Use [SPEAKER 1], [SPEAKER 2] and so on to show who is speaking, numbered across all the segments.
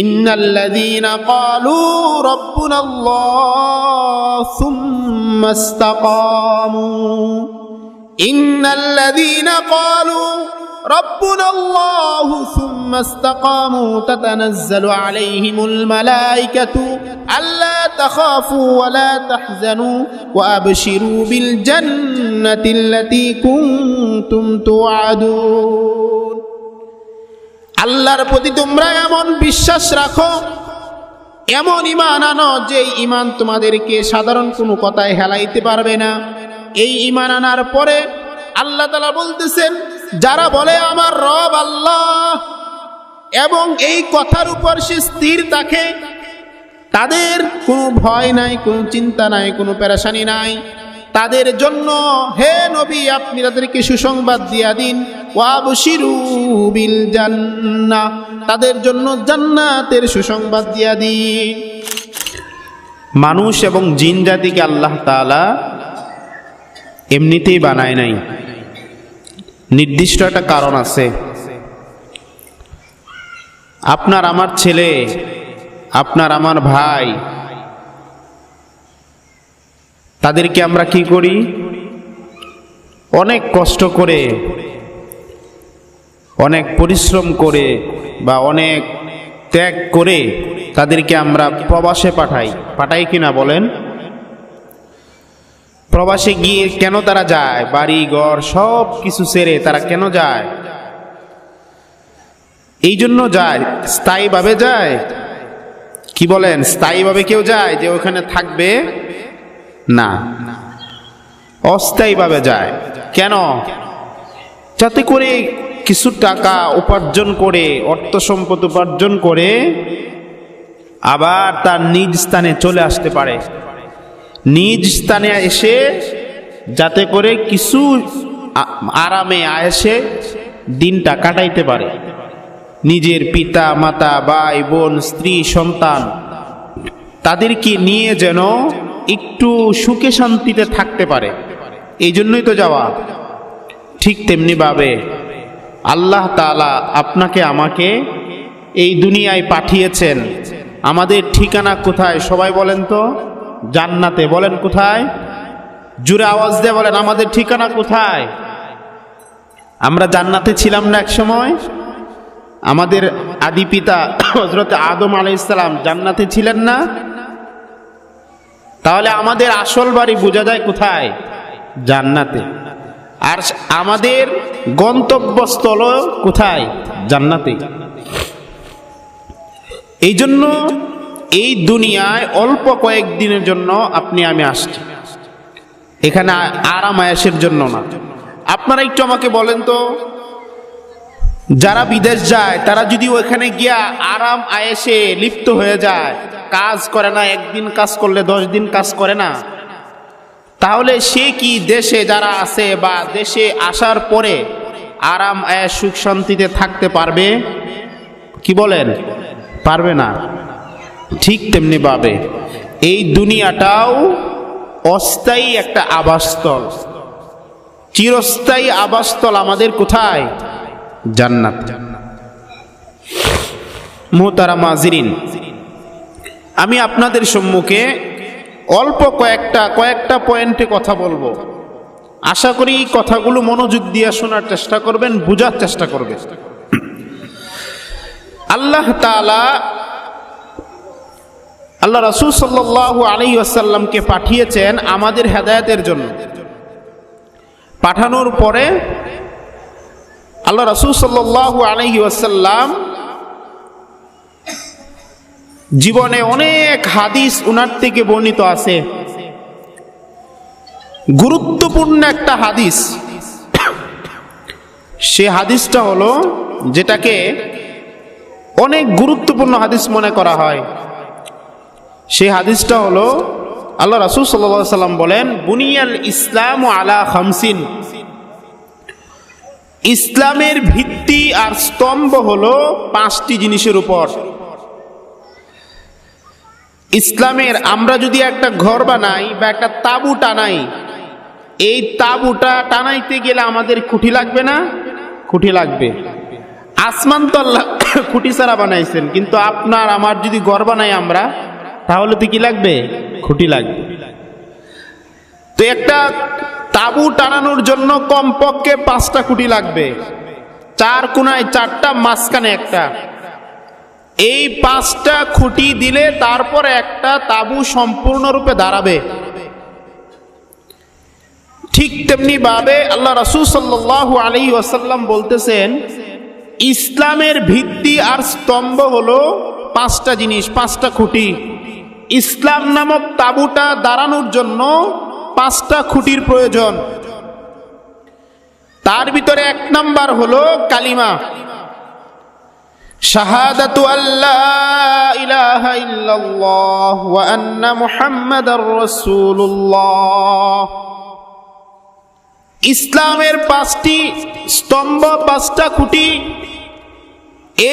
[SPEAKER 1] ইন্নাল্লাযীনা ক্বালু রাব্বুনাল্লাহু সুম্মা ইসতাকামু ইন্নাল্লাযীনা ক্বালু রাব্বুনাল্লাহু সুম্মা ইসতাকামু তাতানাজ্জালু আলাইহিমুল মালায়েকাতু আল্লা তাখাফু ওয়া লা তাহজানু ওয়া আবশিরু বিল জান্নাতিল্লাতী কুনতুম তুআদুন। আল্লাহর প্রতি তোমরা এমন বিশ্বাস রাখো, এমন ঈমান আনো যে ঈমান তোমাদেরকে সাধারণ কোনো কথায় হেলাইতে পারবে না। এই ঈমান আনার পরে আল্লাহ তাআলা বলতেছেন, যারা বলে আমার রব আল্লাহ এবং এই কথার উপর সে স্থির থাকে, তাদের কোনো ভয় নাই, কোনো চিন্তা নাই, কোনো পেরেশানি নাই, তাদের জন্য হে নবী আপনি তাদেরকে সুসংবাদ দিয়া দিন, ওয়াবশিরু বিল জান্নাহ, তাদের জন্য জান্নাতের সুসংবাদ দিয়া দিন। মানুষ এবং জিন জাতিকে আল্লাহ তাআলা এমনিতেই বানায় নাই, নির্দিষ্ট একটা কারণ আছে। আপনার আমার ছেলে, আপনার আমার ভাই, তাদেরকে আমরা কি করি? অনেক কষ্ট করে, অনেক পরিশ্রম করে বা অনেক ত্যাগ করে তাদেরকে আমরা প্রবাসে পাঠাই কিনা বলেন? প্রবাসে গিয়ে কেন তারা যায়? বাড়ি ঘর সব কিছু ছেড়ে তারা কেন যায়? এই জন্য যায়, স্থায়ীভাবে যায়। কি বলেন? স্থায়ীভাবে কেউ যায় যে ওখানে থাকবে না, অস্থায়ীভাবে যায়। কেন? যাতে করে কিছু টাকা উপার্জন করে, অর্থ সম্পদ উপার্জন করে আবার তার নিজ স্থানে চলে আসতে পারে। নিজ স্থানে এসে যাতে করে কিছু আরামে আয়েসে দিনটা কাটাইতে পারে, নিজের পিতা মাতা, ভাই বোন, স্ত্রী সন্তান তাদেরকে নিয়ে যেন একটু সুখে শান্তিতে থাকতে পারে। এই জন্যই তো যাওয়া। ঠিক তেমনি ভাবে আল্লাহ তাআলা আপনাকে আমাকে এই দুনিয়ায় পাঠিয়েছেন। আমাদের ঠিকানা কোথায় সবাই বলেন তো? জান্নাতে। বলেন কোথায়? জোরে আওয়াজ দিয়ে বলেন, আমাদের ঠিকানা কোথায়? আমরা জান্নাতে ছিলাম না এক সময়? আমাদের আদি পিতা হযরত আদম আলাইহিস সালাম জান্নাতে ছিলেন না? তাহলে আমাদের আসল বাড়ি বোঝা যায় কোথায়? জান্নাতে। আর আমাদের গন্তব্যস্থল কোথায়? জান্নাতে। এই জন্য এই দুনিয়ায় অল্প কয়েকদিনের জন্য আপনি আমি আসছি, এখানে আরাম আয়েশের জন্য না। আপনারা একটু আমাকে বলেন তো, যারা বিদেশ যায় তারা যদি ওখানে গিয়া আরাম আয়েশে লিপ্ত হয়ে যায়, কাজ করে না, একদিন কাজ করলে 10 দিন কাজ করে না, তাহলে সে কি দেশে যারা আছে বা দেশে আসার পরে আরাম আয়েশ সুখ শান্তিতে থাকতে পারবে? কি বলেন? পারবে না। ঠিক তেমনি ভাবে এই দুনিয়াটাও অস্থায়ী একটা আবাসস্থল, চিরস্থায়ী আবাসস্থল আমাদের কোথায়? জান্নাত। মুহতারাম হাজিরিন, আমি আপনাদের সম্মুখে অল্প কয়েকটা পয়েন্টে কথা বলবো। আশা করি কথাগুলো মনোযোগ দিয়ে শোনার চেষ্টা করবেন, বুঝার চেষ্টা করবেন। আল্লাহ তাআলা আল্লাহ রাসূল সাল্লাল্লাহু আলাইহি ওয়াসাল্লামকে পাঠিয়েছেন আমাদের হেদায়েতের জন্য। পাঠানোর পরে আল্লাহ রাসূল সাল্লাল্লাহু আলাইহি ওয়াসাল্লাম জীবনে অনেক হাদিস উনার থেকে বর্ণিত আছে। গুরুত্বপূর্ণ একটা হাদিস, সে হাদিসটা হলো, যেটাকে অনেক গুরুত্বপূর্ণ হাদিস মনে করা হয়, সেই হাদিসটা হলো আল্লাহ রাসূল সাল্লাল্লাহু আলাইহি ওয়াসাল্লাম বলেন, বুনিয়াল ইসলামু আলা খামসিন, ইসলামের ভিত্তি আর স্তম্ভ হলো 5টি জিনিসের উপর। ইসলামের আমরা যদি একটা ঘর বানাই বা একটা তাঁবু টানাই, এই তাঁবুটা টানাইতে গেলে আমাদের খুঁটি লাগবে না? খুঁটি লাগবে। আসমান তো আল্লাহ খুঁটি ছাড়া বানাইছেন, কিন্তু আপনার আমার যদি ঘর বানাই আমরা, তাহলে তো কি লাগবে? খুঁটি লাগবে। তো একটা তাঁবু টানানোর জন্য কমপক্ষে 5টা খুঁটি লাগবে, 4 কোণায় 4টা, মাঝখানে একটা। এই 5টা খুঁটি দিলে তারপরে একটা তাঁবু সম্পূর্ণরূপে দাঁড়াবে। ঠিক তেমনি ভাবে আল্লাহ রাসূল সাল্লাল্লাহু আলাইহি ওয়াসাল্লাম বলতেছেন, ইসলামের ভিত্তি আর স্তম্ভ হলো 5টা জিনিস, 5টা খুঁটি। ইসলাম নামক তাঁবুটা দাঁড়ানোর জন্য 5টা খুঁটির প্রয়োজন। তার ভিতরে 1 নাম্বার হলো কালিমা, শাহাদাতু আল্লা ইলাহা ইল্লাল্লাহ ওয়া আন্না মুহাম্মাদার রাসূলুল্লাহ। ইসলামের 5টি স্তম্ভ, 5টা খুঁটি।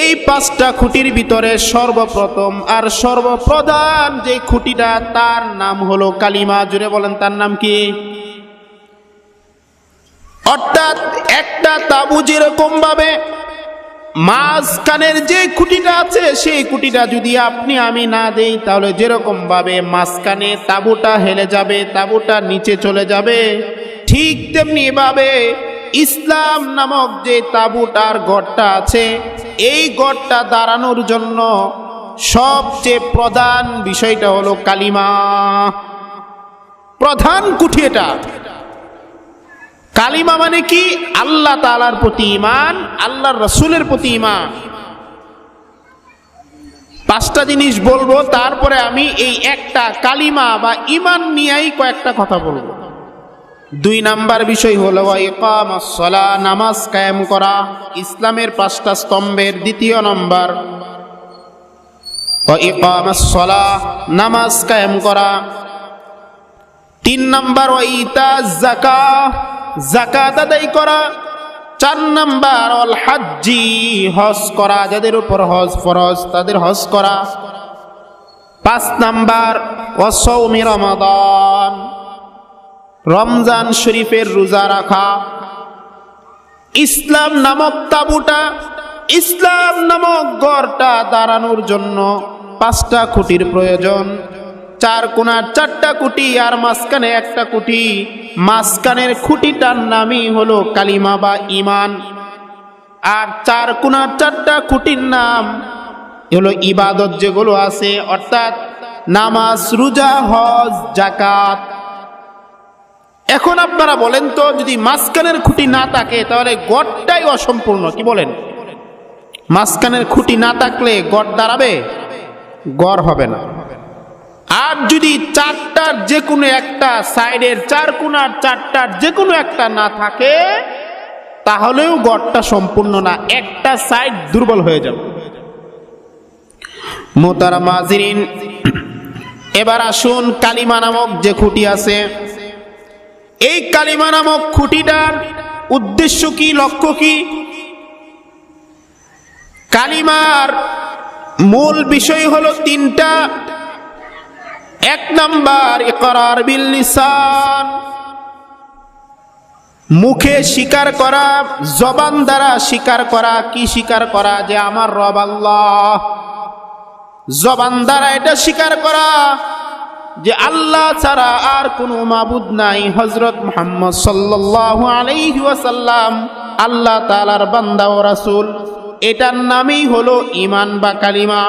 [SPEAKER 1] এই 5টা খুঁটির ভিতরে সর্বপ্রথম আর সর্বপ্রধান যে খুঁটিটা, তার নাম হলো কালিমা। জুড়ে বলেন, তার নাম কি? অর্থাৎ একটা তাঁবু যেরকম ভাবে মাঝখানের যে খুঁটিটা আছে, সেই খুঁটিটা যদি আপনি আমি না দেই, তাহলে যেরকম ভাবে মাঝখানে তাঁবুটা হেলে যাবে, তাঁবুটা নিচে চলে যাবে, ঠিক তেমনি ভাবে ইসলাম নামক যে তাঁবুটার গড়টা আছে, এই গড়টা দাঁড়ানোর জন্য সবচেয়ে প্রধান বিষয়টা হলো কালিমা। প্রধান খুঁটি এটা। কালিমা মানে কি? আল্লাহ তাআলার প্রতি ঈমান, আল্লাহর রাসূলের প্রতি ঈমান। 5টা জিনিস বলবো, তারপরে আমি এই একটা কালিমা বা ঈমান নিয়েই কয়েকটা কথা বলবো। 2 নাম্বার বিষয় হলো ইকামাস সালাহ, নামাজ কায়েম করা, ইসলামের 5টা স্তম্ভের 2য় নাম্বার। ইকামাস সালাহ, নামাজ কায়েম করা। 3 নাম্বার ইতাজ যাকাত, যাকাত আদায় করা। 4 নাম্বার আল হাজ্জি, হজ করা, যাদের উপর হজ ফরজ তাদের হজ করা। 5 নাম্বার ওয়াসাউমি রমাদান, রমজান শরীফের রোজা রাখা। ইসলাম নামক তাঁবুটা, ইসলাম নামক গড়টা দাঁড়ানোর জন্য 5টা খুঁটির প্রয়োজন। 4 কোণার 4টা খুঁটি আর মাঝখানে একটা খুঁটি। মাঝখানের খুঁটিটার নামই হলো কালিমা বা ঈমান। আর 4 কোণার 4টা খুঁটির নাম হলো ইবাদত যেগুলো আছে, অর্থাৎ নামাজ, রোজা, হজ, যাকাত। এখন আপনারা বলেন তো, যদি মাঝখানের খুঁটি না থাকে তাহলে গড়টাই অসম্পূর্ণ। কি বলেন? মাঝখানের খুঁটি না থাকলে গড় দাঁড়াবে? গড় হবে না। আর যদি 4টার যে কোনো একটা সাইডের, 4 কোণার 4টার যে কোনো একটা না থাকে, তাহলেও গড়টা সম্পূর্ণ না, একটা সাইড দুর্বল হয়ে যাবে। মোহতারাম হাজিরিন, এবার আসুন কালিমা নামক যে খুঁটি আছে, এই কালিমা নামক খুঁটিটার উদ্দেশ্য কি, লক্ষ্য কি? কালিমার মূল বিষয় হলো 3টা। 1 নাম্বার ইকরার বিল লিসান, মুখে স্বীকার করা, জবান দ্বারা স্বীকার করা। কি স্বীকার করা? যে আমার রব আল্লাহ। জবান দ্বারা এটা স্বীকার করা যে আল্লাহ ছাড়া আর কোনো মাবুদ নাই, হযরত মুহাম্মদ সাল্লাল্লাহু আলাইহি ওয়াসাল্লাম আল্লাহ তাআলার বান্দা ও রাসূল। এটার নামই হলো ঈমান বা কালিমা।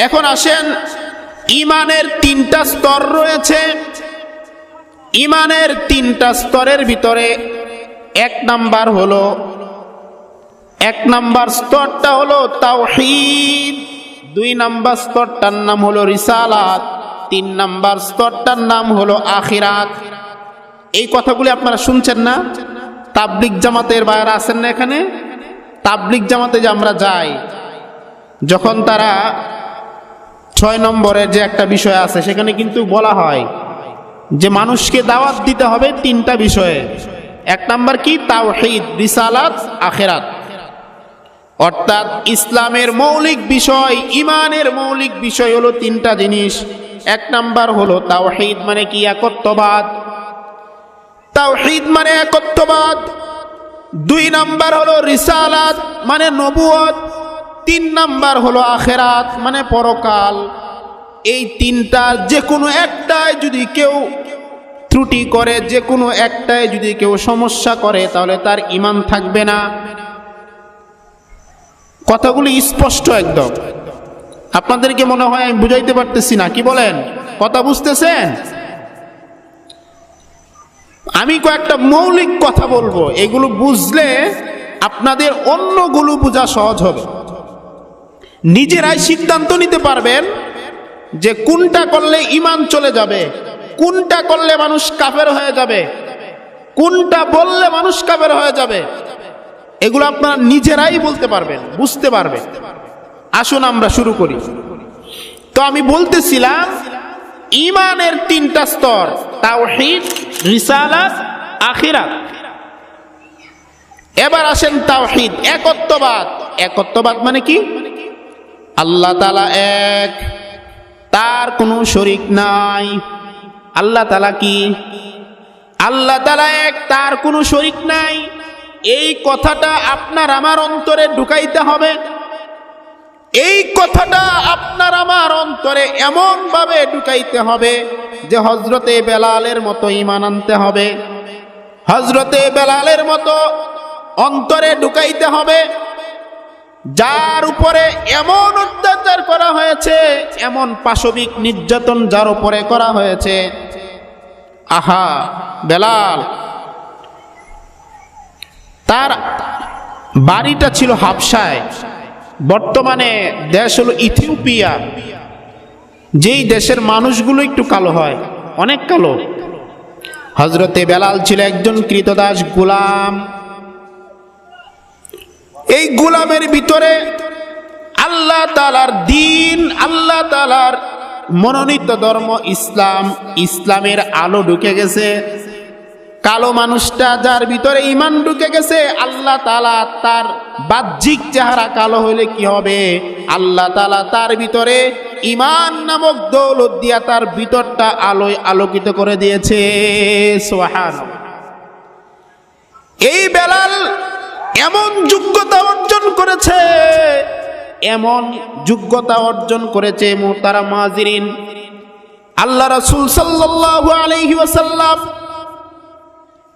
[SPEAKER 1] এখন আসেন, ঈমানের 3টা স্তর রয়েছে। ঈমানের 3টা স্তরের ভিতরে 1 নাম্বার স্তরটা হলো তাওহীদ। 2 নাম্বার স্তরটার নাম হলো রিসালাত। 3 নাম্বার স্তরটার নাম হলো আখিরাত। এই কথাগুলি আপনারা শুনছেন না? তাবলিগ জামাতের বাইরে আছেন না এখানে? তাবলিগ জামাতে যে আমরা যাই, যখন তারা 6 নম্বরের যে একটা বিষয় আছে, সেখানে কিন্তু বলা হয় যে মানুষকে দাওয়াত দিতে হবে 3টা বিষয়ে। 1 নাম্বার কি? তাওহীদ, রিসালাত, আখিরাত। অর্থাৎ ইসলামের মৌলিক বিষয়, ঈমানের মৌলিক বিষয় হলো 3টা জিনিস। 1 নাম্বার হলো তাওহীদ, মানে কি? একত্ববাদ। তাওহীদ মানে একত্ববাদ। দুই নাম্বার হলো রিসালাত মানে নবুয়ত, তিন নাম্বার হলো আখিরাত মানে পরকাল। এই তিনটার যে কোনো একটায় যদি কেউ ত্রুটি করে, যে কোনো একটায় যদি কেউ সমস্যা করে, তাহলে তার ঈমান থাকবে না। কথাগুলি স্পষ্ট একদম। আপনাদেরকে মনে হয় আমি বুঝাইতে পারতেছি না, কি বলেন? কথা বুঝতেছেন? আমি কয়েকটা মৌলিক কথা বলবো, এগুলো বুঝলে আপনাদের অন্যগুলো বোঝা সহজ হবে। নিজেরাই সিদ্ধান্ত নিতে পারবেন যে কোনটা করলে ঈমান চলে যাবে, কোনটা করলে মানুষ কাফের হয়ে যাবে, কোনটা বললে মানুষ কাফের হয়ে যাবে। এগুলো আপনারা নিজেরাই বলতে পারবেন, বুঝতে পারবেন। আসুন আমরা শুরু করি। তো আমি বলতেছিলাম ঈমানের তিনটা স্তর, তাওহীদ, রিসালাত, আখিরাত। এবার আসেন তাওহীদ, একত্ববাদ। একত্ববাদ মানে কি? আল্লাহ তাআলা এক, তার কোনো শরীক নাই। আল্লাহ তাআলা কি? আল্লাহ তাআলা এক, তার কোনো শরীক নাই। এই কথাটা আপনার আমার অন্তরে ঢুকাইতে হবে। এই কথাটা আপনার আমার অন্তরে এমন ভাবে ঢুকাইতে হবে যে হযরতে বেলালের মতো ঈমান আনতে হবে। হযরতে বেলালের মতো অন্তরে ঢুকাইতে হবে, যার উপরে এমন অত্যাচার করা হয়েছে, এমন পাশবিক নির্যাতন যার উপরে করা হয়েছে। আহা, বেলাল, তার বাড়িটা ছিল হাবশায়, বর্তমানে দেশ হলো ইথিওপিয়া। যেই দেশের মানুষগুলো একটু কালো হয়, অনেক কালো। হযরতে বেলাল ছিল একজন ক্রীতদাস গোলাম। এই গোলামের ভিতরে আল্লাহ তাআলার দ্বীন, আল্লাহ তাআলার মনোনীত ধর্ম ইসলাম, ইসলামের আলো ঢুকে গেছে। কালো মানুষটা যার ভিতরে ঈমান ঢুকে গেছে, আল্লাহ তাআলা তার বাহ্যিক চেহারা কালো হইলে কি হবে, আল্লাহ তাআলা তার ভিতরে ঈমান নামক দৌলত দিয়া তার ভিতরটা আলোয় আলোকিত করে দিয়েছে। সুবহানাল্লাহ। এই বেলাল এমন যোগ্যতা অর্জন করেছে, এমন যোগ্যতা অর্জন করেছে, মুহতারাম হাজিরিন, আল্লাহ রাসূল সাল্লাল্লাহু আলাইহি ওয়াসাল্লাম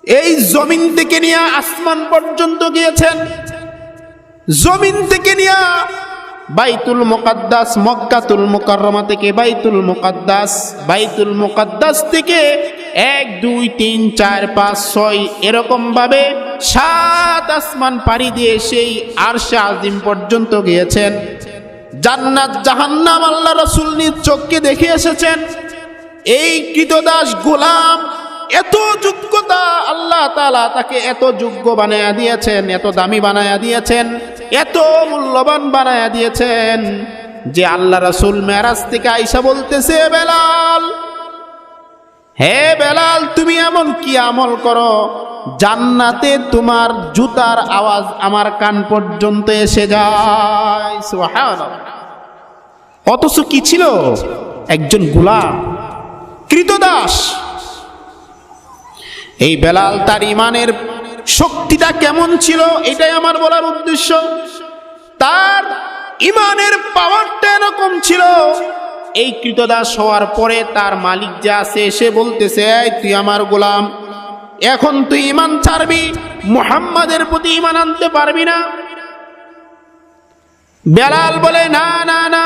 [SPEAKER 1] এই জমিন থেকে নিয়ে আসমান পর্যন্ত গিয়েছেন। জমিন থেকে নিয়ে বাইতুল মুকাদ্দাস, মক্কাতুল মুকাররমা থেকে বাইতুল মুকাদ্দাস, বাইতুল মুকাদ্দাস থেকে 1 2 3 4 5 6 এরকম ভাবে 7 আসমান পাড়ি দিয়ে সেই আরশে আজিম পর্যন্ত গিয়েছেন। জান্নাত জাহান্নাম আল্লাহ রাসূল নিজ চোখে দেখে এসেছেন। এই ক্রীতদাস গোলাম এত যোগ্যতা, আল্লাহ তাআলা তাকে এত যোগ্য বানায়া দিয়েছেন, এত দামি বানায়া দিয়েছেন, এত মূল্যবান বানায়া দিয়েছেন যে আল্লাহ রাসূল মেরাজ থেকে আয়েশা বলতেছে, বেলাল, হে বেলাল, তুমি এমন কি আমল করো জান্নাতে তোমার জুতার আওয়াজ আমার কান পর্যন্ত এসে যায়। সুবহানাল্লাহ। অথচ কি ছিল? একজন গোলাম, ক্রীতদাস। এই বেলাল তার ঈমানের শক্তিটা কেমন ছিল এটাই আমার বলার উদ্দেশ্য। তার ঈমানের পাওয়ারটা এরকম ছিল, এই ক্রীতদাস হওয়ার পরে তার মালিক যে আছে সে বলতেছে, এই তুই আমার গোলাম, এখন তুই ঈমান ছাড়বি, মুহাম্মাদের প্রতি ঈমান আনতে পারবি না। বেলাল বলে, না না না,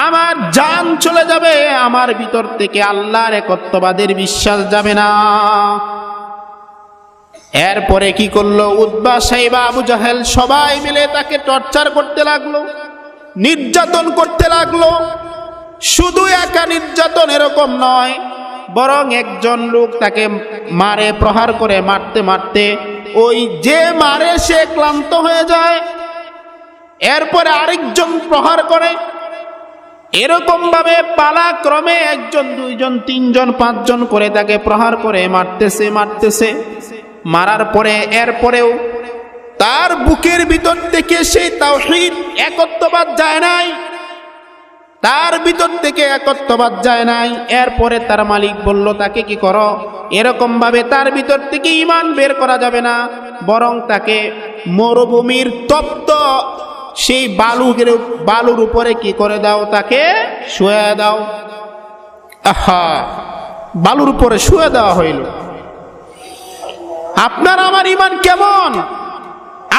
[SPEAKER 1] আমার জান চলে যাবে, আমার ভিতর থেকে আল্লাহর একত্ববাদের বিশ্বাস যাবে না। এরপরে কি করলো? উতবা, সাইবা, আবু জাহেল সবাই মিলে তাকে টর্চার করতে লাগলো, নির্যাতন করতে লাগলো। শুধু একা নির্যাতন এরকম নয়, বরং একজন লোক তাকে মারে, প্রহার করে মারতে মারতে ওই যে মারে সে ক্লান্ত হয়ে যায়, এরপরে আরেকজন প্রহার করে। এরকম ভাবে পালাক্রমে 1 জন 2 জন 3 জন 5 জন করে তাকে প্রহার করে মারতেছে। মারার পরে এরপরেও তার বুকের ভিতর থেকে সেই তাওহীদ, একত্ববাদ যায় নাই, তার ভিতর থেকে একত্ববাদ যায় নাই। এরপরে তার মালিক বলল, তাকে কি করো? এরকম ভাবে তার ভিতর থেকে ঈমান বের করা যাবে না, বরং তাকে মরুভূমির তপ্ত সেই বালুর উপরে কি করে দাও, তাকে শুয়ে দাও। আহা, বালুর উপরে শুয়ে দেওয়া হইল। আপনার আমার ঈমান কেমন?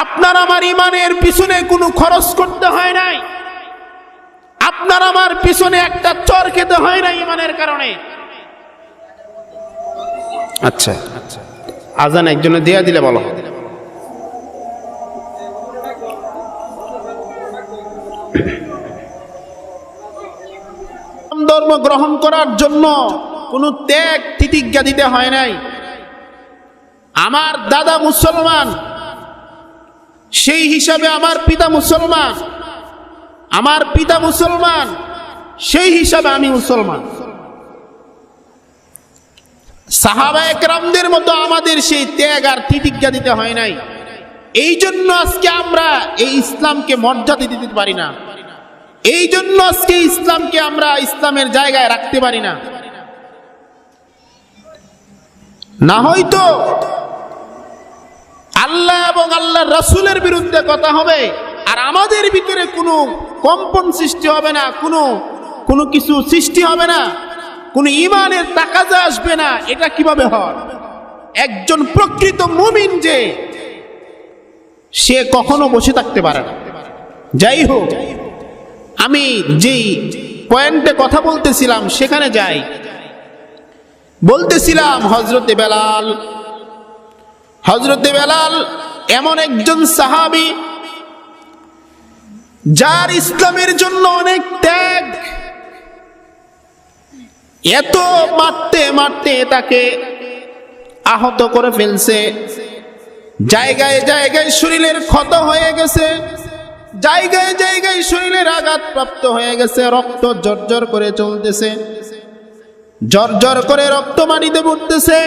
[SPEAKER 1] আপনার আমার ঈমানের পিছনে কোনো খরচ করতে হয় নাই, আপনার আমার পিছনে একটা চর খেতে হয় না ঈমানের কারণে। আচ্ছা, আজান একজনে দিয়া দিলে বলো। ধর্ম গ্রহণ করার জন্য কোনো ত্যাগ তিতিজ্ঞা দিতে হয় নাই। আমার দাদা মুসলমান, সেই হিসাবে আমার পিতা মুসলমান, আমার পিতা মুসলমান, সেই হিসাবে আমি মুসলমান। সাহাবায়ে কেরামদের মতো আমাদের সেই ত্যাগ আর তিতিজ্ঞা দিতে হয় নাই। এই জন্য আজকে আমরা এই ইসলামকে মর্যাদা দিতে পারি না, এই জন্য আজকে ইসলামকে আমরা ইসলামের জায়গায় রাখতে পারি না। না হয়তো আল্লাহ এবং আল্লাহর রাসূলের বিরুদ্ধে কথা হবে, আর আমাদের ভিতরে কোনো কম্পন সৃষ্টি হবে না, কোনো কিছু সৃষ্টি হবে না, কোনো ঈমানের তাকাজা আসবে না। এটা কিভাবে হয়? একজন প্রকৃত মুমিন যে, সে কখনো বসে থাকতে পারে না। যাই হোক, আমি যেই পয়েন্টে কথা বলতেছিলাম সেখানে যাই। বলতেছিলাম হযরতে বেলাল এমন একজন সাহাবী যার ইসলামের জন্য অনেক ত্যাগ। এত মারতে মারতে তাকে আহত করে ফেলছে, জায়গায় জায়গায় শরীরের ক্ষত হয়ে গেছে, জায়গায় জায়গায় শরীরের আঘাত প্রাপ্ত হয়ে গেছে, রক্ত জর্জর করে চলতেছে, জর্জর করে রক্ত মাটিতে পড়তেছে।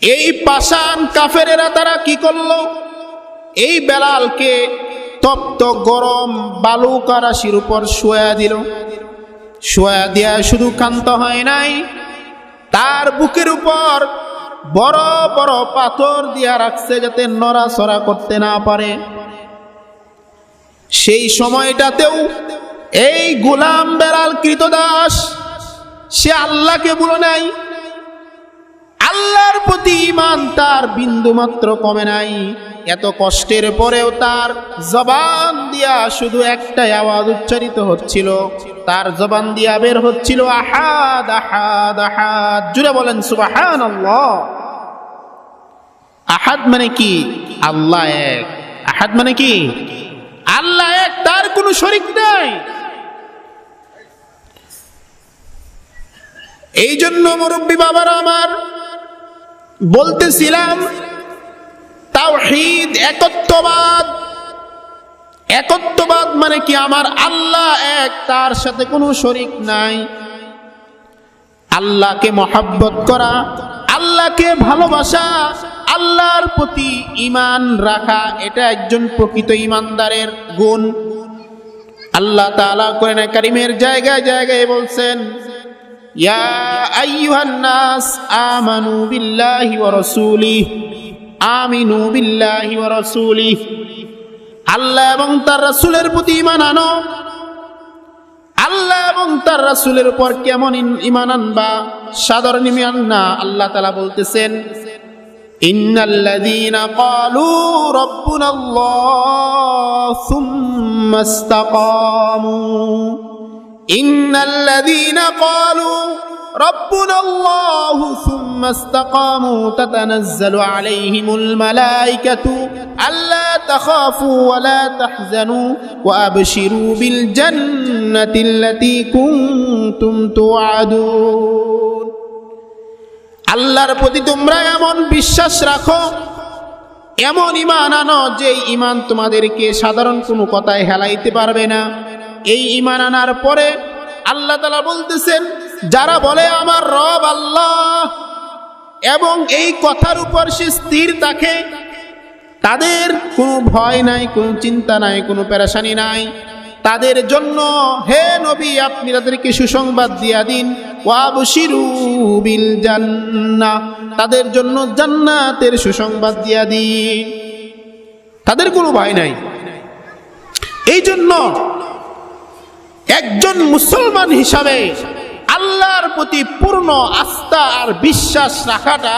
[SPEAKER 1] এই পাষাণ কাফেরেরা তারা কি করলো? এই বেলালকে তপ্ত গরম বালুকা রাশির উপর শোয়া দিল। শোয়া দিয়া শুধু ক্ষান্ত হয় নাই, তার বুকের উপর বড় বড় পাথর দিয়া রাখছে যাতে নড়াচড়া করতে না পারে। সেই সময়টাতেও এই গোলাম বেলাল কৃতদাস, সে আল্লাহকে বলে নাই, আল্লাহর প্রতি ঈমান তার বিন্দু মাত্র কমে নাই। এত কষ্টের পরেও তার জবান দিয়া শুধু একটাই আওয়াজ উচ্চারিত হচ্ছিল, তার জবান দিয়া বের হচ্ছিল আহাদ আহাদ আহাদ। জুড়ে বলেন সুবহানাল্লাহ। আহাদ মানে কি? আল্লাহ এক। আহাদ মানে কি? আল্লাহ এক, তার কোনো শরীক নাই। এই জন্য মুরব্বী বাবারা আমার, বলতেছিলাম তাওহীদ, একত্ববাদ। একত্ববাদ মানে কি? আমার আল্লাহ এক, তার সাথে কোনো শরীক নাই। আল্লাহকে মহব্বত করা, আল্লাহকে ভালোবাসা, আল্লাহর প্রতি ঈমান রাখা, এটা একজন প্রকৃত ঈমানদারের গুণ। আল্লাহ তাআলা কোরআনে কারীমের জায়গায় জায়গায় বলছেন, ইয়া আইয়ুহান নাস আমানু বিল্লাহি ওয়া রাসূলিহি, আমিনু বিল্লাহি ওয়া রাসূলিহি। আল্লাহ এবং তার রাসূলের প্রতি ঈমান আনো। আল্লাহ এবং তার রাসূলের উপর কেমন ঈমান আনবা? সাধারণ ঈমান না। আল্লাহ তাআলা বলতেছেন, ইন্নাল্লাযীনা ক্বালু রাব্বুনাল্লাহ সুম্মা ইসতাকামু, ইন্নাল্লাযীনা ক্বালু রাব্বুনাল্লাহু সুম্মা ইসতাকামু তাতানাজ্জালু আলাইহিমুল মালায়েকাতু আল্লা তাখাফু ওয়া লা তাহজানু ওয়া আবশিরু বিল জান্নাতিল্লাতী কুনতুম তুআদুন। আল্লাহর প্রতি তোমরা এমন বিশ্বাস রাখো, এমন ঈমান আনো যে ঈমান তোমাদেরকে সাধারণ কোনো কথায় হেলাইতে পারবে না। এই ঈমান আনার পরে আল্লাহ তাআলা বলতেছেন, যারা বলে আমার রব আল্লাহ এবং এই কথার উপর সে স্থির থাকে, তাদের কোনো ভয় নাই, কোনো চিন্তা নাই, কোনো পেরেশানি নাই। তাদের জন্য হে নবী, আপনি তাদেরকে সুসংবাদ দিয়া দিন, ওয়াবশিরু বিল জান্নাহ, তাদের জন্য জান্নাতের সুসংবাদ দিয়া দিন। তাদের কোনো ভয় নাই। এই জন্য একজন মুসলমান হিসাবে আল্লাহর প্রতি পূর্ণ আস্থা আর বিশ্বাস রাখাটা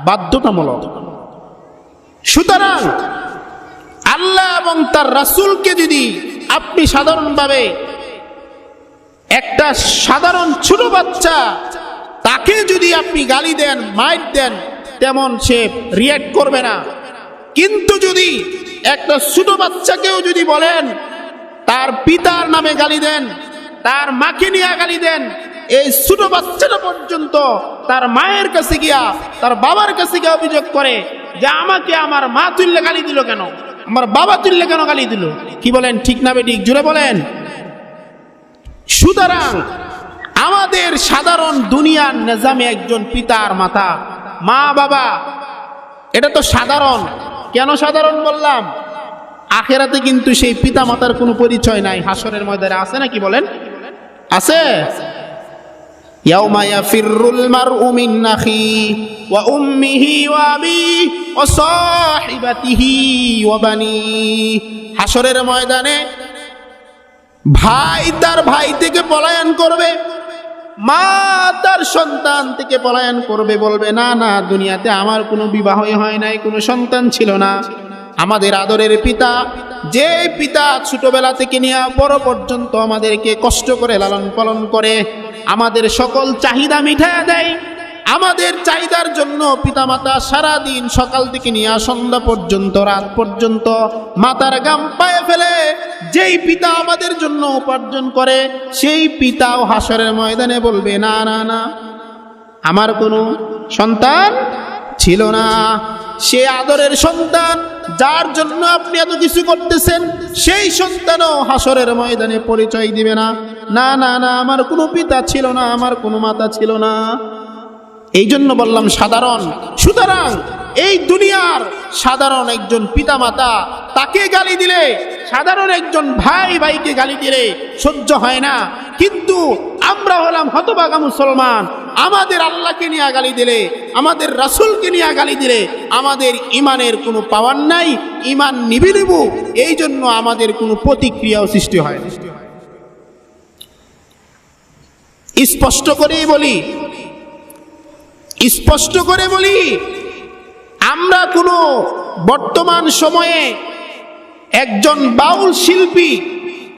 [SPEAKER 1] বাধ্যতামূলক। সুতরাং আল্লাহ এবং তার রাসূলকে যদি আপনি সাধারণভাবে একটা সাধারণ ছোট বাচ্চা তাকে যদি আপনি গালি দেন, মাইর দেন, তেমন সে রিঅ্যাক্ট করবে না। কিন্তু যদি একটা ছোট বাচ্চাকেও যদি বলেন, তার পিতার নামে গালি দেন, তার মাকে নিয়ে গালি দেন, এই ছোট বাচ্চাটা পর্যন্ত তার মায়ের কাছে গিয়া, তার বাবার কাছে গিয়ে অভিযোগ করে যে আমাকে আমার মা তুললে গালি দিল কেন, আমার বাবা তুললে কেন গালি দিল। কি বলেন, ঠিক না বেঠিক? জুড়ে বলেন। সুতরাং আমাদের সাধারণ দুনিয়ার নিজামে একজন পিতার মাতা, মা বাবা, এটা তো সাধারণ। কেন সাধারণ বললাম? আখেরাতে কিন্তু সেই পিতা মাতার কোনো পরিচয় নাই। হাসরের ময়দানে আছে নাকি বলেন? আছে। ইয়াউমা ইয়াফিরুল মারউ মিন আখিহি ওয়া উম্মিহি ওয়া আবিহি ওয়া সাহিবাতিহি ওয়া বানিহি। হাসরের ময়দানে ভাই তার ভাই থেকে পলায়ন করবে, মা তার সন্তান থেকে পলায়ন করবে, বলবে না না, দুনিয়াতে আমার কোনো বিবাহই হয় নাই, কোনো সন্তান ছিল না। আমাদের আদরের পিতা, যে পিতা ছোটবেলা থেকে নিয়ে বড় পর্যন্ত আমাদেরকে কষ্ট করে লালন পালন করে, আমাদের সকল চাহিদা মিটায়া দেয়, আমাদের চাহিদার জন্য পিতামাতা সারাদিন সকাল থেকে নিয়ে সন্ধ্যা পর্যন্ত, রাত পর্যন্ত মাথার ঘাম পায়ে ফেলে যেই পিতা আমাদের জন্য উপার্জন করে, সেই পিতাও হাসরের ময়দানে বলবে না না না, আমার কোনো সন্তান ছিল না। সে আদরের সন্তান যার জন্য আপনি এত কিছু করতেছেন, সেই সন্তানও হাসরের ময়দানে পরিচয় দিবে না, না না না, আমার কোনো পিতা ছিল না, আমার কোনো মাতা ছিল না। এই জন্য বললাম সাধারণ। সুতরাং এই দুনিয়ার সাধারণ একজন পিতা মাতা তাকে গালি দিলে, সাধারণ একজন ভাই ভাইকে গালি দিলে সহ্য হয় না। কিন্তু আমরা হলাম হতভাগা মুসলমান, আমাদের আল্লাহকে নিয়ে গালি দিলে, আমাদের রাসূলকে নিয়ে গালি দিলে আমাদের ইমানের কোনো পাওয়ার নাই, ইমান নিভে নেব। এই জন্য আমাদের কোনো প্রতিক্রিয়াও সৃষ্টি হয় না। স্পষ্ট করেই বলি, স্পষ্ট করে বলি, আমরা কোনো বর্তমান সময়ে একজন বাউল শিল্পী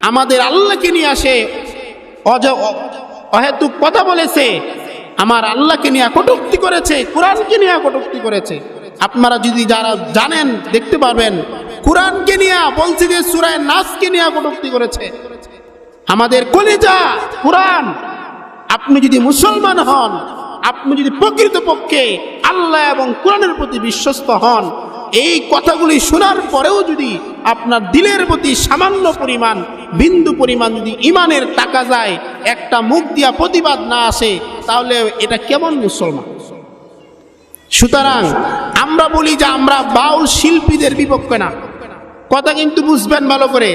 [SPEAKER 1] আমাদের আল্লাহকে নিয়ে আসে অহেতুক কথা বলেছে, আমার আল্লাহকে নিয়ে কটূক্তি করেছে, কোরআনকে নিয়ে কটূক্তি করেছে। আপনারা যদি যারা জানেন দেখতে পারবেন, কোরআনকে নিয়ে বলছে যে সূরা নাসকে নিয়ে কটূক্তি করেছে। আমাদের কলিজা কোরআন। আপনি যদি মুসলমান হন, আপনি যদি প্রকৃতপক্ষে আল্লাহ এবং কোরআনের প্রতি বিশ্বস্ত হন, এই কথাগুলি শোনার পরেও যদি আপনার দিলের প্রতি সামান্য পরিমাণ, বিন্দু পরিমাণ যদি ইমানের টাকা যায়, একটা মুখ দিয়া প্রতিবাদ না আসে, তাহলে এটা কেমন মুসলমান? সুতরাং আমরা বলি যে আমরা বাউল শিল্পীদের বিপক্ষে না, কথা কিন্তু বুঝবেন ভালো করে।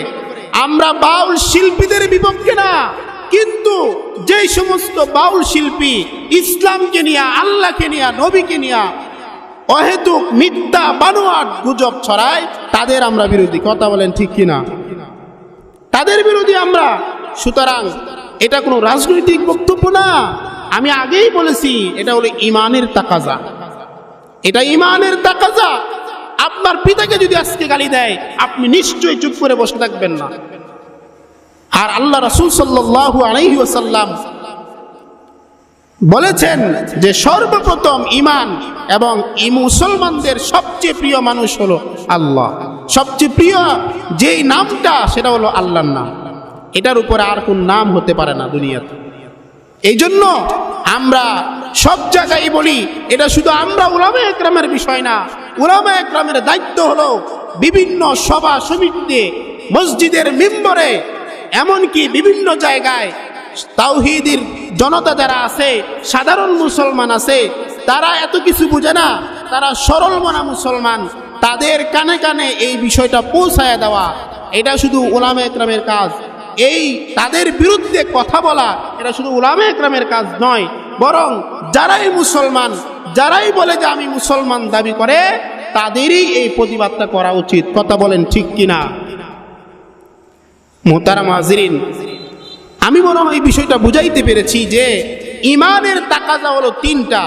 [SPEAKER 1] আমরা বাউল শিল্পীদের বিপক্ষে না, কিন্তু যেই সমস্ত বাউল শিল্পী ইসলামকে নিয়ে, আল্লাহকে নিয়ে, নবীকে নিয়ে অহেতুক মিথ্যা বানোয়াট গুজব ছড়ায়, তাদের আমরা বিরোধী। কথা বলেন ঠিক কিনা? তাদের বিরোধী আমরা। সুতরাং এটা কোনো রাজনৈতিক বক্তব্য না, আমি আগেই বলেছি, এটা হলো ইমানের তাকাজা। এটা ইমানের তাকাজা। আপনার পিতাকে যদি আজকে গালি দেয়, আপনি নিশ্চয়ই চুপ করে বসে থাকবেন না। আর আল্লাহ রাসূল সাল্লাল্লাহু আলাইহি ওয়াসাল্লাম বলেছেন যে সর্বপ্রথম ইমান এবং মুসলমানদের সবচেয়ে প্রিয় মানুষ হলো আল্লাহ। সবচেয়ে প্রিয় যেই নামটা, সেটা হলো আল্লাহর নাম। এটার উপরে আর কোন নাম হতে পারে না দুনিয়াতে। এই জন্য আমরা সব জায়গায় বলি, এটা শুধু আমরা উলামায়ে ইকরামের বিষয় না, উলামায়ে ইকরামের দায়িত্ব হলো বিভিন্ন সভা সমিতিতে, মসজিদের মিম্বরে, এমনকি বিভিন্ন জায়গায় তাওহীদের জনতা যারা আছে, সাধারণ মুসলমান আছে, তারা এত কিছু বুঝে না, তারা সরল মনা মুসলমান, তাদের কানে কানে এই বিষয়টা পৌঁছায় দেওয়া, এটা শুধু উলামায়ে ইকরামের কাজ। এই তাদের বিরুদ্ধে কথা বলা এটা শুধু উলামা একরামের কাজ নয়, বরং যারাই মুসলমান, যারাই বলে যে আমি মুসলমান দাবি করে, তাদেরই এই প্রতিবাদটা করা উচিত। কথা বলেন ঠিক কিনা? মুহতারাম হাজিরিন, আমি মনে হয় এই বিষয়টা বুঝাইতে পেরেছি যে ইমানের তাকাজা হলো তিনটা।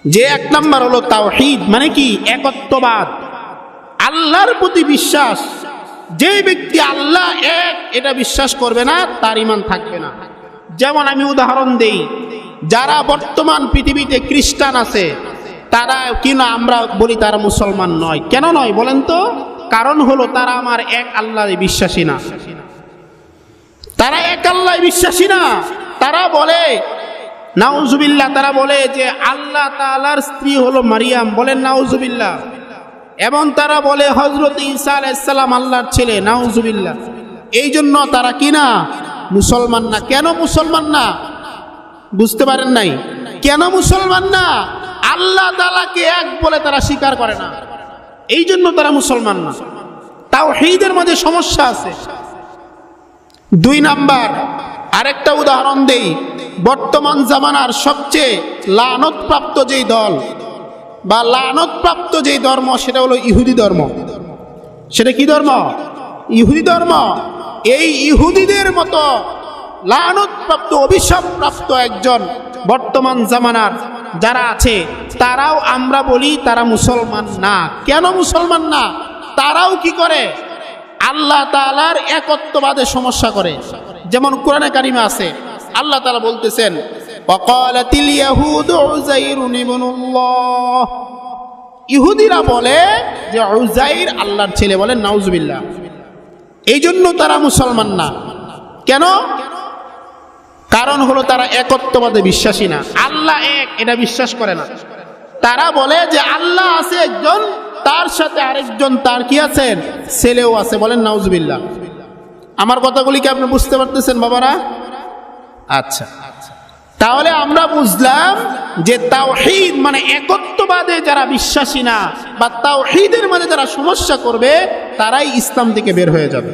[SPEAKER 1] যে এক নাম্বার হলো তাওহীদ, মানে কি? একত্ববাদ, আল্লাহর প্রতি বিশ্বাস। যে ব্যক্তি আল্লাহ এক এটা বিশ্বাস করবে না, তার ইমান থাকবে না। যেমন আমি উদাহরণ দেই, যারা বর্তমান পৃথিবীতে খ্রিস্টান আছে, তারা কিনা আমরা বলি তারা মুসলমান নয়। কেন নয় বলেন তো? কারণ হলো তারা আমার এক আল্লাহয় বিশ্বাসী না। তারা এক আল্লাহয় বিশ্বাসী না। তারা বলে নাউজুবিল্লাহ, তারা বলে যে আল্লাহ তাআলার স্ত্রী হলো মারিয়াম, বলেন নাউজুবিল্লাহ। এবং তারা বলে হযরত ঈসা আলাইহিস সালাম আল্লাহর ছেলে, নাউজুবিল্লাহ। এই জন্য তারা কিনা মুসলমান না। কেন মুসলমান না? বুঝতে পারেন নাই? কেন মুসলমান না? আল্লাহ তাআলাকে এক বলে তারা স্বীকার করে না, এই জন্য তারা মুসলমান না। তাওহীদের মধ্যে সমস্যা আছে। দুই নাম্বার আরেকটা উদাহরণ দেই, বর্তমান জামানার সবচেয়ে লানতপ্রাপ্ত যেই দল বা লানতপ্রাপ্ত যেই ধর্ম, সেটা হলো ইহুদি ধর্ম। সেটা কি ধর্ম? ইহুদি ধর্ম। এই ইহুদিদের মতো লানতপ্রাপ্ত, অভিশাপপ্রাপ্ত একজন বর্তমান জামানার যারা আছে, তারাও আমরা বলি তারা মুসলমান না। কেন মুসলমান না? তারাও কি করে? আল্লাহ তাআলার একত্ববাদে সমস্যা করে। যেমন কোরআনে কারিমে আছে, আল্লাহ তাআলা বলতেছেন ওয়াকালাতিল ইয়াহুদু উযাইরুন ইবনুল্লাহ। ইহুদিরা বলে যে উযাইর আল্লাহর ছেলে, বলেন নাউজুবিল্লাহ। এই জন্য তারা মুসলমান না। কেন? কারণ হলো তারা একত্ববাদে বিশ্বাসী না, আল্লাহ এক এটা বিশ্বাস করে না। তারা বলে যে আল্লাহ আছে একজন, তার সাথে আরেকজন তার কি আছেন? ছেলেও আছে, বলেন নাউজুবিল্লাহ। আমার কথাগুলি কি আপনি বুঝতে পারতেছেন বাবারা? আচ্ছা, তাহলে আমরা বুঝলাম যে তাওহীদ মানে একত্ববাদে যারা বিশ্বাসী না বা তাওহীদের মধ্যে যারা সমস্যা করবে, তারাই ইসলাম থেকে বের হয়ে যাবে।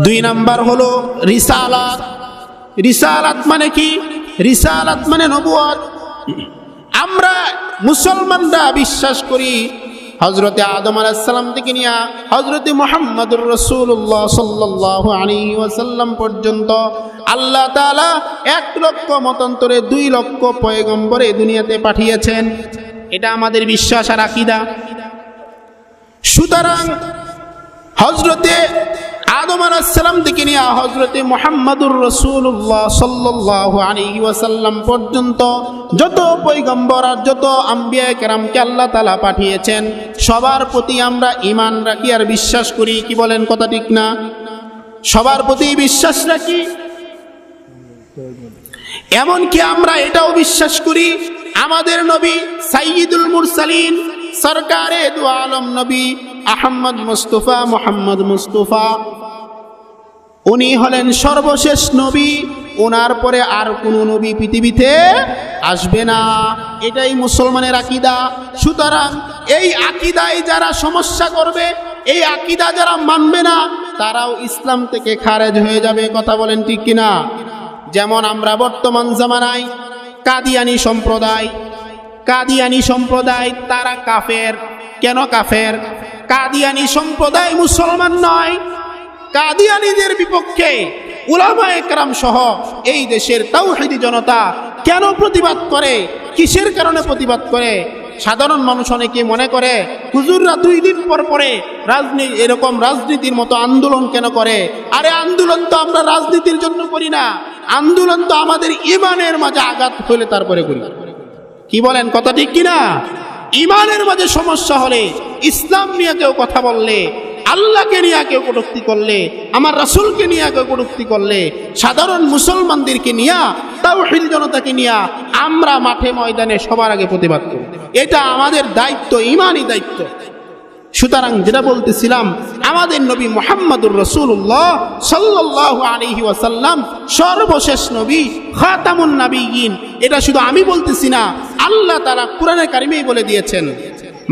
[SPEAKER 1] দুই নাম্বার হলো রিসালাত। রিসালাত মানে কি? রিসালাত মানে নবুয়ত। আমরা মুসলমানরা বিশ্বাস করি হযরতে আদম আলাইহিস সালাম থেকে নিয়ে হযরতে মুহাম্মদুর রাসূলুল্লাহ সাল্লাল্লাহু আলাইহি ওয়াসাল্লাম পর্যন্ত আল্লাহ তাআলা 1 লক্ষ মতান্তরে 2 লক্ষ পয়গম্বর এই দুনিয়াতে পাঠিয়েছেন। এটা আমাদের বিশ্বাস আর আকীদা। সুতরাং হযরতে আদম আলাইহিস সালাম থেকে নিয়ে হযরতে মুহাম্মদুর রাসূলুল্লাহ সাল্লাল্লাহু আলাইহি ওয়াসাল্লাম পর্যন্ত যত পয়গম্বর আর যত আম্বিয়া কেরামকে আল্লাহ তাআলা পাঠিয়েছেন, সবার প্রতি আমরা ঈমান রাখি আর বিশ্বাস করি। কি বলেন? কথা ঠিক না? সবার প্রতি বিশ্বাস রাখি। এমনকি আমরা এটাও বিশ্বাস করি আমাদের নবী সাইয়্যিদুল মুরসালিন সরকারে দু আলম নবী আহমদ মুস্তাফা মুহাম্মদ মুস্তাফা, উনি হলেন সর্বশেষ নবী। ওনার পরে আর কোনো নবী পৃথিবীতে আসবে না। এটাই মুসলমানের আকীদা। সুতরাং এই আকীদায় যারা সমস্যা করবে, এই আকীদা যারা মানবে না, তারাও ইসলাম থেকে খারেজ হয়ে যাবে। কথা বলেন ঠিক কিনা? যেমন আমরা বর্তমান জামানায় কাদিয়ানী সম্প্রদায় তারা কাফের। কেন কাফের? কাদিয়ানী সম্প্রদায় মুসলমান নয়। কাদিয়ানীদের বিপক্ষে উলামায়ে কেরাম সহ এই দেশের তাওহীদি জনতা কেন প্রতিবাদ করে? কিসের কারণে প্রতিবাদ করে? সাধারণ মানুষ অনেকে মনে করে হুজুররা 2 দিন পর পরে এরকম রাজনীতির মতো আন্দোলন কেন করে? আরে আন্দোলন তো আমরা রাজনীতির জন্য করি না, আন্দোলন তো আমাদের ঈমানের মাঝে আঘাত হলে তারপরে করি। কি বলেন? কথা ঠিক কিনা? ঈমানের মাঝে সমস্যা হলে, ইসলাম নিয়ে কেউ কথা বললে, আল্লাহকে নিয়ে কেউ কটূক্তি করলে, আমার রাসূলকে নিয়ে কেউ কটূক্তি করলে, সাধারণ মুসলমানদেরকে নিয়ে, তাওহীদ জনতাকে নিয়ে আমরা মাঠে ময়দানে সবার আগে প্রতিবাদ করি। এটা আমাদের দায়িত্ব, ঈমানি দায়িত্ব। সুতরাং যেটা বলতেছিলাম, আমাদের নবী মুহাম্মদুর রাসূলুল্লাহ সাল্লাল্লাহু আলাইহি ওয়াসাল্লাম সর্বশেষ নবী, খাতামুন নাবিয়্যিন। এটা শুধু আমি বলতেছি না, আল্লাহ তাআলা কোরআনে কারিমেই বলে দিয়েছেন,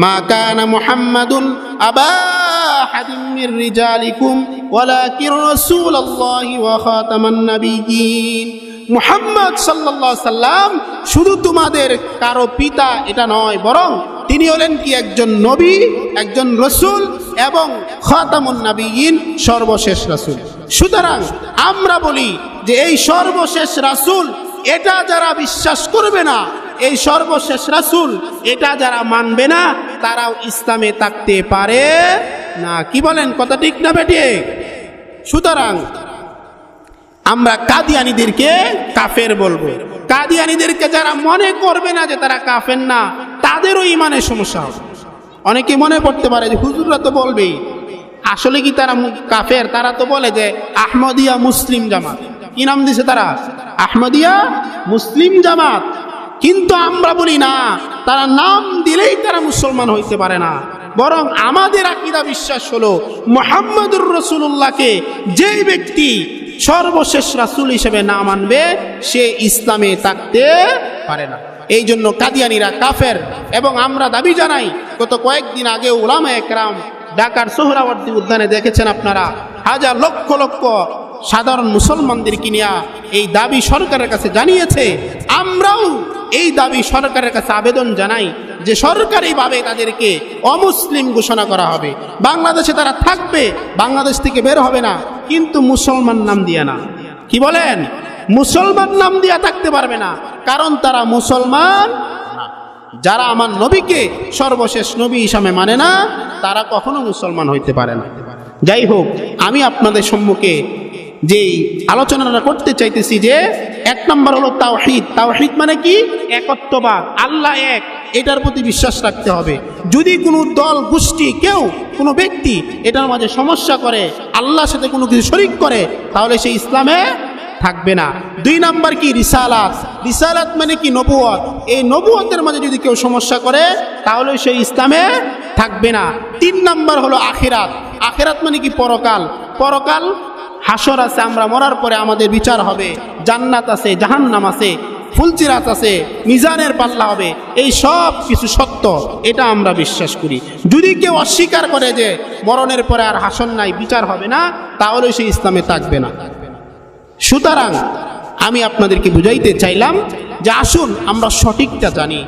[SPEAKER 1] মা কানা মুহাম্মাদুন আবা
[SPEAKER 2] আহাদিম মির রিজালিকুম ওয়ালাকিন রাসূলুল্লাহি ওয়া খাতামান নাবিয়্যিন। মুহাম্মদ সাল্লাল্লাহু আলাইহি সাল্লাম শুধু তোমাদের কারো পিতা এটা নয়, বরং তিনি হলেন কি একজন নবী, একজন রাসূল এবং খাতামুন নাবিয়্যিন, সর্বশেষ রাসূল। সুতরাং আমরা বলি যে এই সর্বশেষ রাসূল এটা যারা বিশ্বাস করবে না, এই সর্বশেষ রাসূল এটা যারা মানবে না, তারাও ইসলামে থাকতে পারে না। কি বলেন, কথা ঠিক না বেঠিক? সুতরাং আমরা কাদিয়ানীদেরকে কাফের বলবো। কাদিয়ানীদেরকে যারা মনে করবে না যে তারা কাফের না, তাদেরও ইমানের সমস্যা হবে। অনেকে মনে করতে পারে যে হুজুররা তো বলবেই, আসলে কি তারা কাফের? তারা তো বলে যে আহমদিয়া মুসলিম জামাত। কি নাম দিছে তারা? আহমদিয়া মুসলিম জামাত। কিন্তু আমরা বলি না, তারা নাম দিলেই তারা মুসলমান হইতে পারে না, বরং আমাদের আকীদা বিশ্বাস হলো মুহাম্মদুর রাসূলুল্লাহকে যেই ব্যক্তি সর্বশেষ রাসূল হিসেবে না মানবে, সে ইসলামে থাকতে পারে না। এই জন্য কাদিয়ানীরা কাফের। এবং আমরা দাবি জানাই, গত কয়েকদিন আগে উলামায়ে কেরাম ঢাকার সোহরাওয়ার্দী উদ্যানে দেখেছেন আপনারা, হাজার লক্ষ লক্ষ সাধারণ মুসলমানদেরকে নিয়ে এই দাবি সরকারের কাছে জানিয়েছে। আমরাও এই দাবি সরকারের কাছে আবেদন জানাই যে সরকারিভাবে তাদেরকে অমুসলিম ঘোষণা করা হবে। বাংলাদেশে তারা থাকবে, বাংলাদেশ থেকে বের হবে না, কিন্তু মুসলমান নাম দিয়ে না। কি বলেন? মুসলমান নাম দিয়ে থাকতে পারবে না, কারণ তারা মুসলমান না। যারা আমার নবীকে সর্বশেষ নবী হিসাবে মানে না, তারা কখনো মুসলমান হইতে পারে না। যাই হোক, আমি আপনাদের সম্মুখে যেই আলোচনাটা করতে চাইতেছি যে এক নম্বর হলো তাওহীদ। তাওহীদ মানে কি? একত্ববাদ, আল্লাহ এক, এটার প্রতি বিশ্বাস রাখতে হবে। যদি কোনো দল, গোষ্ঠী, কেউ, কোনো ব্যক্তি এটার মাঝে সমস্যা করে, আল্লাহর সাথে কোনো কিছু শরীক করে, তাহলে সেই ইসলামে থাকবে না। দুই নাম্বার কি? রিসালাত। রিসালাত মানে কি? নবুয়ত। এই নবুয়তের মাঝে যদি কেউ সমস্যা করে, তাহলে সেই ইসলামে থাকবে না। তিন নাম্বার হলো আখিরাত। আখিরাত মানে কি? পরকাল। পরকাল, হাসর আছে, আমরা মরার পরে আমাদের বিচার হবে, জান্নাত আছে, জাহান্নাম আছে, ফুলচিরাত আছে, মিজানের পাল্লা হবে, এই সব কিছু সত্য, এটা আমরা বিশ্বাস করি। যদি কেউ অস্বীকার করে যে মরণের পরে আর হাসর নাই, বিচার হবে না, তাহলে সে ইসলামে থাকবে না। সুতরাং আমি আপনাদেরকে বুঝাইতে চাইলাম যে আসুন আমরা সঠিকটা জানি।